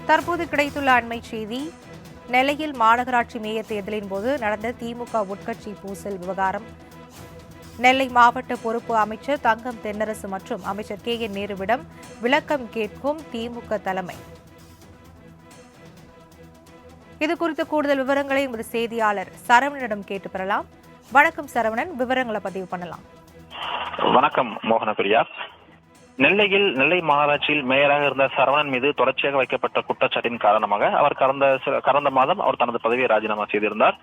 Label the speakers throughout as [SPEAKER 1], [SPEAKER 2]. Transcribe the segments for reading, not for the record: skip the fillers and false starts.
[SPEAKER 1] தற்போது கிடைத்துள்ள அண்மை செய்தி. நெல்லையில் மாநகராட்சி மேயர் தேர்தலின் போது நடந்த திமுக உட்கட்சி பூசல் விவகாரம். நெல்லை மாவட்ட பொறுப்பு அமைச்சர் தங்கம் தென்னரசு மற்றும் அமைச்சர் KN நேருவிடம் விளக்கம் கேட்கும் திமுக தலைமை. இதுகுறித்த கூடுதல் விவரங்களை எமது செய்தியாளர் சரவணனிடம் கேட்டு பெறலாம். வணக்கம் சரவணன், விவரங்களை பதிவு பண்ணலாம்.
[SPEAKER 2] வணக்கம் மோகனபிரியா. நெல்லை மாநகராட்சியில் மேயராக இருந்த சரவணன் மீது தொடர்ச்சியாக வைக்கப்பட்ட குற்றச்சாட்டின் காரணமாக அவர் கடந்த மாதம் அவர் தனது பதவியை ராஜினாமா செய்திருந்தார்.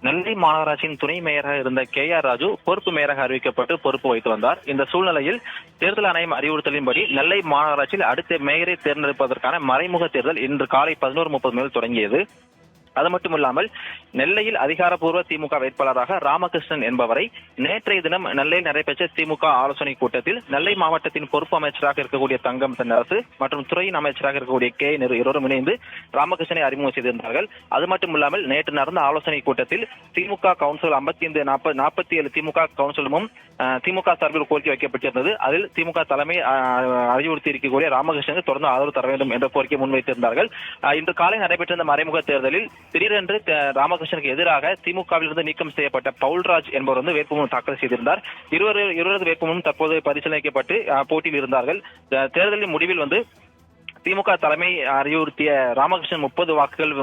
[SPEAKER 2] நெல்லை மாநகராட்சியின் துணை மேயராக இருந்த KR ராஜு பொறுப்பு மேயராக அறிவிக்கப்பட்டு பொறுப்பு வைத்து வந்தார். இந்த சூழ்நிலையில் தேர்தல் ஆணையம் அறிவுறுத்தலின்படி நெல்லை மாநகராட்சியில் அடுத்த மேயரை தேர்ந்தெடுப்பதற்கான மறைமுக தேர்தல் இன்று காலை 11:30 முதல் தொடங்கியது. அது மட்டுமில்லாமல் நெல்லையில் அதிகாரப்பூர்வ திமுக வேட்பாளராக ராமகிருஷ்ணன் என்பவரை நேற்றைய தினம் நெல்லையில் நடைபெற்ற திமுக ஆலோசனை கூட்டத்தில் நெல்லை மாவட்டத்தின் பொறுப்பு அமைச்சராக இருக்கக்கூடிய தங்கம் தென்னரசு மற்றும் துறையின் அமைச்சராக இருக்கக்கூடிய KN இருவரும் இணைந்து ராமகிருஷ்ணனை அறிமுகம் செய்திருந்தார்கள். அது மட்டுமில்லாமல் நேற்று நடந்த ஆலோசனை கூட்டத்தில் திமுக கவுன்சில் 47 திமுக கவுன்சிலமும் திமுக சார்பில் கோரிக்கை வைக்கப்பட்டிருந்தது. அதில் திமுக தலைமை அறிவுறுத்தி இருக்கக்கூடிய ராமகிருஷ்ணனுக்கு தொடர்ந்து ஆதரவு தர வேண்டும் என்ற கோரிக்கை முன்வைத்திருந்தார்கள். இன்று காலை நடைபெற்ற இந்த மறைமுக தேர்தலில் திடீரென்று ராமகிருஷ்ணனுக்கு எதிராக திமுகவிலிருந்து நீக்கம் செய்யப்பட்ட பவுல்ராஜ் என்பவர் வேட்புமனு தாக்கல் செய்திருந்தார். இருவரது வேட்புமனும் தற்போது பரிசீலனைக்கப்பட்டு போட்டியில் இருந்தார்கள். தேர்தலின் முடிவில் திமுக தலைமை அறிவுறுத்திய ராமகிருஷ்ணன் 30 வாக்குகள்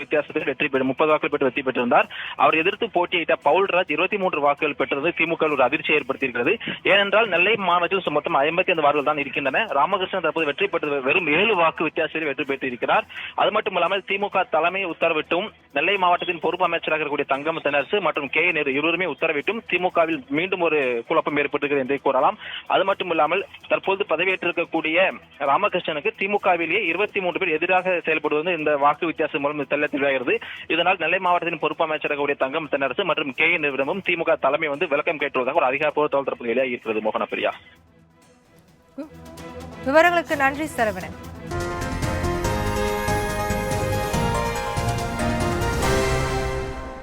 [SPEAKER 2] வித்தியாசத்தில் 30 வாக்குகள் பெற்று வெற்றி பெற்றிருந்தார். அவர் எதிர்த்து போட்டியிட்ட பவுல்ராஜ் 23 வாக்குகள் பெற்றது திமுக ஒரு அதிர்ச்சியை ஏற்படுத்தியிருக்கிறது. ஏனென்றால் நெல்லை மாவட்டத்தில் மொத்தம் 55 வாக்குகள் தான் இருக்கின்றன. ராமகிருஷ்ணன் தற்போது வெற்றி பெற்றது வெறும் 7 வாக்கு வித்தியாசத்தில் வெற்றி பெற்றிருக்கிறார். அது மட்டுமல்லாமல் திமுக தலைமை உத்தரவிட்டும் நெல்லை மாவட்டத்தின் பொறுப்பு அமைச்சராக இருக்கக்கூடிய தங்கம் தென்னரசு மற்றும் KN இருவருமே உத்தரவிட்டும் திமுகவில் மீண்டும் ஒரு குழப்பம் ஏற்பட்டிருக்கிறது என்றே கூறலாம். அது மட்டுமில்லாமல் தற்போது பதவியேற்றிருக்கக்கூடிய ராமகிருஷ்ணனுக்கு திமுகவிலேயே 23 பேர் எதிராக செயல்படுவது இந்த வாக்கு வித்தியாசம் மூலம் தெல்ல தெளிவாகிறது. இதனால் நெல்லை மாவட்டத்தின் பொறுப்பு அமைச்சராக தங்கம் தென்னரசு மற்றும் KN நிறுவனமும் திமுக தலைமை விளக்கம் கேட்டுள்ளதாக ஒரு அதிகாரப்பூர்வ தகவல் தரப்பு வெளியாகி இருக்கிறது. மோகனபிரியா,
[SPEAKER 1] விவரங்களுக்கு நன்றி சரவணன்.